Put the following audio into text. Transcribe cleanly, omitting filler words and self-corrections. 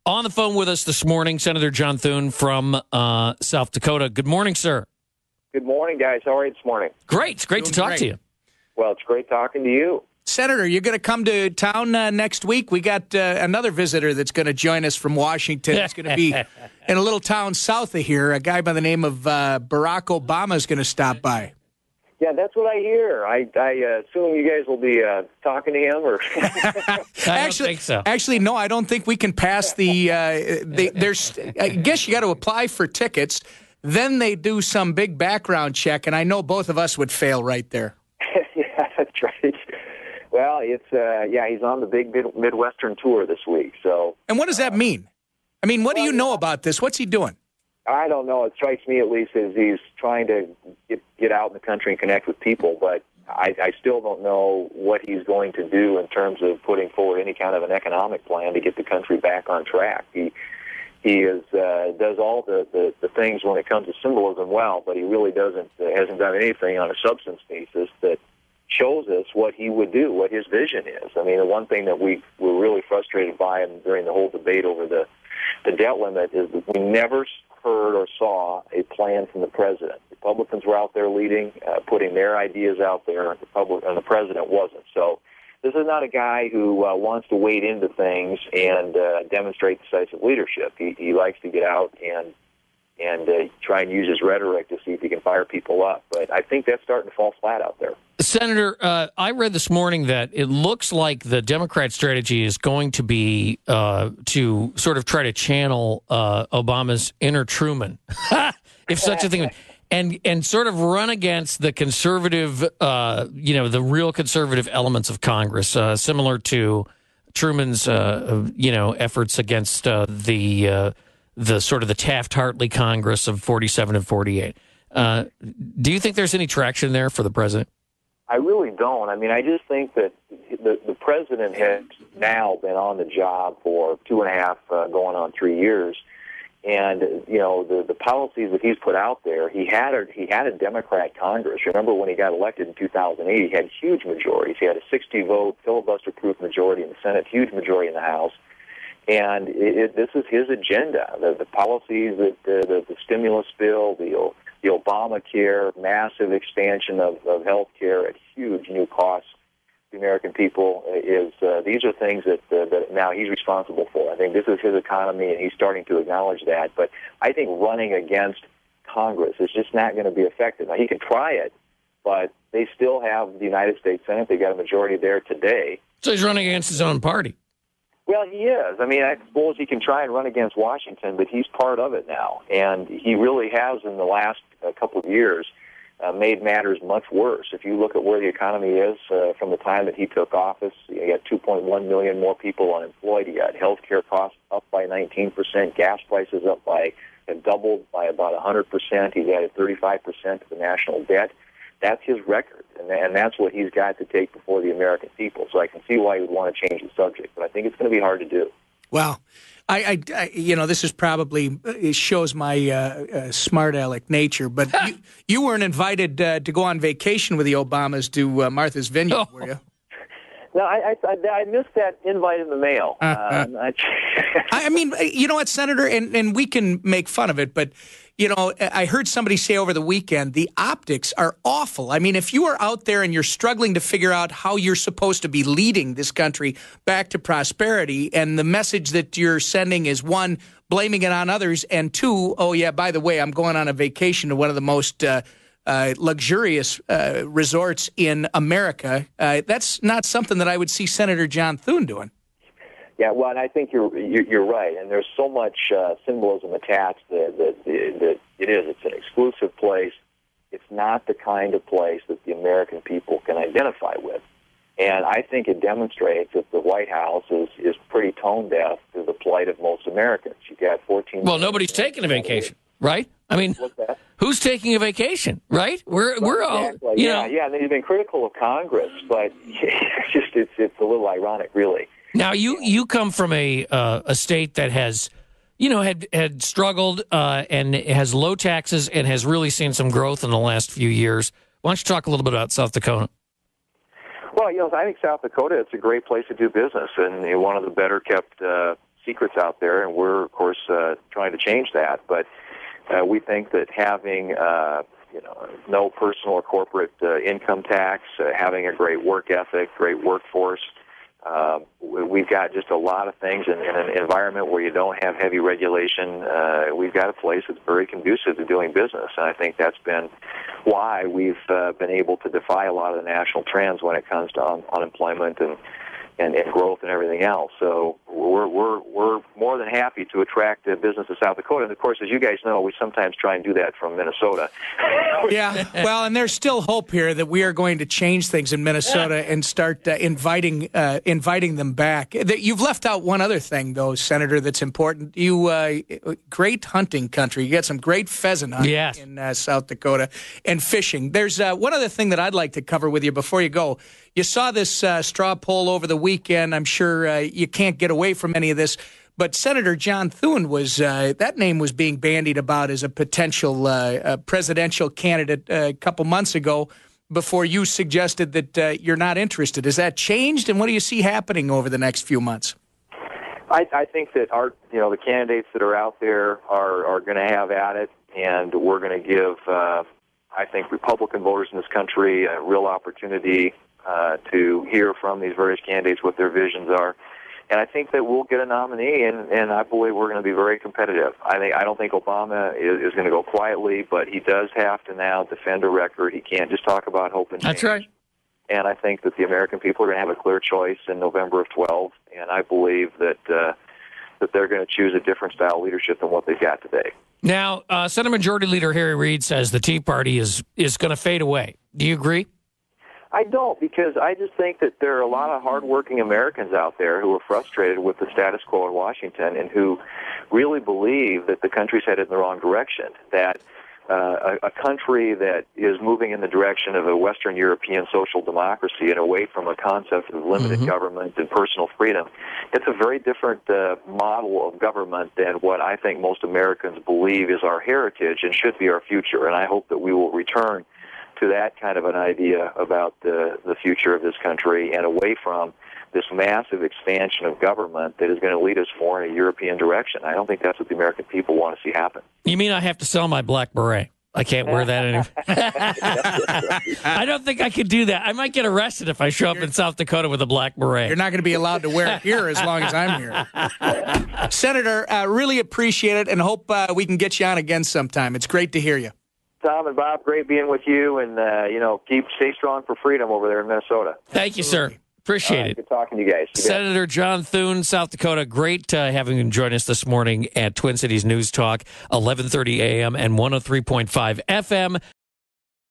On the phone with us this morning, Senator John Thune from South Dakota. Good morning, sir. Good morning, guys. How are you this morning? Great. It's great to talk to you. Well, it's great talking to you. Senator, you're going to come to town next week. We got another visitor that's going to join us from Washington. It's going to be in a little town south of here. A guy by the name of Barack Obama is going to stop by. Yeah, that's what I hear. I assume you guys will be talking to him, or I don't think so. Actually, no, I don't think we can pass there's. I guess you got to apply for tickets. Then they do some big background check, and I know both of us would fail right there. Yeah, that's right. Well, it's he's on the big Midwestern tour this week. So, and what does that mean? I mean, what do you know about this? What's he doing? I don't know. It strikes me, at least, as he's trying to get out in the country and connect with people, but I still don't know what he's going to do in terms of putting forward any kind of an economic plan to get the country back on track. He does all the things when it comes to symbolism well, but he really hasn't done anything on a substance basis that shows us what he would do, what his vision is. I mean, the one thing that we were really frustrated by during the whole debate over the debt limit is that we never heard or saw a plan from the president. Republicans were out there leading, putting their ideas out there, and the president wasn't. So this is not a guy who wants to wade into things and demonstrate decisive leadership. He likes to get out and try and use his rhetoric to see if he can fire people up. But I think that's starting to fall flat out there. Senator, I read this morning that it looks like the Democrat strategy is going to be to sort of try to channel Obama's inner Truman, if such a thing, and sort of run against the conservative, the real conservative elements of Congress, similar to Truman's, efforts against the sort of the Taft-Hartley Congress of 47 and 48. Do you think there's any traction there for the president? I really don't. I mean, I just think that the president has now been on the job for 2.5, going on 3 years, and the policies that he's put out there. He had a Democrat Congress. Remember when he got elected in 2008? He had huge majorities. He had a 60-vote filibuster-proof majority in the Senate, huge majority in the House. And this is his agenda. The policies, the stimulus bill, the Obamacare, massive expansion of health care at huge new costs to the American people, these are things that now he's responsible for. I think this is his economy, and he's starting to acknowledge that. But I think running against Congress is just not going to be effective. Now, he can try it, but they still have the United States Senate. They got a majority there today. So he's running against his own party. Well, he is. I mean, I suppose he can try and run against Washington, but he's part of it now. And he really has, in the last couple of years, made matters much worse. If you look at where the economy is from the time that he took office, you got 2.1 million more people unemployed. You got health care costs up by 19%, gas prices have doubled by about 100%. He's added 35% to the national debt. That's his record, and that's what he's got to take before the American people. So I can see why he would want to change the subject, but I think it's going to be hard to do. Well, I this is probably it shows my smart aleck nature, but you weren't invited to go on vacation with the Obamas to Martha's Vineyard, were you? No, I missed that invite in the mail. I mean, you know what, Senator, and we can make fun of it, but I heard somebody say over the weekend, the optics are awful. I mean, if you are out there and you're struggling to figure out how you're supposed to be leading this country back to prosperity, and the message that you're sending is, one, blaming it on others, and two, oh, yeah, by the way, I'm going on a vacation to one of the most luxurious resorts in America. That's not something that I would see Senator John Thune doing. Yeah, well, and I think you're right, and there's so much symbolism attached that it's an exclusive place. It's not the kind of place that the American people can identify with, and I think it demonstrates that the White House is pretty tone deaf to the plight of most Americans. You got 14. Well, nobody's taking a vacation, right? I mean, who's taking a vacation, right? We're all, yeah. And they've been critical of Congress, but it's a little ironic, really. Now, you come from a state that has, had struggled and has low taxes and has really seen some growth in the last few years. Why don't you talk a little bit about South Dakota? Well, I think South Dakota, it's a great place to do business, and one of the better kept secrets out there, and we're, of course, trying to change that. But we think that having no personal or corporate income tax, having a great work ethic, great workforce, we've got just a lot of things in an environment where you don't have heavy regulation. We've got a place that's very conducive to doing business, and I think that's been why we've been able to defy a lot of the national trends when it comes to unemployment and growth and everything else. So we're more than happy to attract business to South Dakota. And of course, as you guys know, we sometimes try and do that from Minnesota. Yeah, well, and there's still hope here that we are going to change things in Minnesota and start inviting them back. You've left out one other thing, though, Senator, that's important. You great hunting country. You got some great pheasant hunting in South Dakota and fishing. There's one other thing that I'd like to cover with you before you go. You saw this straw poll over the weekend. I'm sure you can't get away from any of this. But Senator John Thune was that name was being bandied about as a potential presidential candidate a couple months ago before you suggested that you're not interested. Has that changed, and what do you see happening over the next few months? I think that the candidates that are out there are going to have at it, and we're going to give, I think, Republican voters in this country a real opportunity to hear from these various candidates what their visions are. And I think that we'll get a nominee, and I believe we're going to be very competitive. I don't think Obama is going to go quietly, but he does have to now defend a record. He can't just talk about hope and change. That's right. And I think that the American people are going to have a clear choice in November of 12, and I believe that they're going to choose a different style of leadership than what they've got today. Now, Senate Majority Leader Harry Reid says the Tea Party is going to fade away. Do you agree? I don't, because I just think that there are a lot of hardworking Americans out there who are frustrated with the status quo in Washington and who really believe that the country's headed in the wrong direction, that a country that is moving in the direction of a Western European social democracy and away from a concept of limited government and personal freedom, it's a very different model of government than what I think most Americans believe is our heritage and should be our future. And I hope that we will return to that kind of an idea about the future of this country and away from this massive expansion of government that is going to lead us more in a European direction. I don't think that's what the American people want to see happen. You mean I have to sell my black beret? I can't wear that anymore. I don't think I could do that. I might get arrested if I show up in South Dakota with a black beret. You're not going to be allowed to wear it here as long as I'm here. Senator, really appreciate it and hope we can get you on again sometime. It's great to hear you. Tom and Bob, great being with you, and stay strong for freedom over there in Minnesota. Thank you, sir. Appreciate it. Good talking to you guys. Senator John Thune, South Dakota. Great having him join us this morning at Twin Cities News Talk, 11:30 a.m. and 103.5 FM.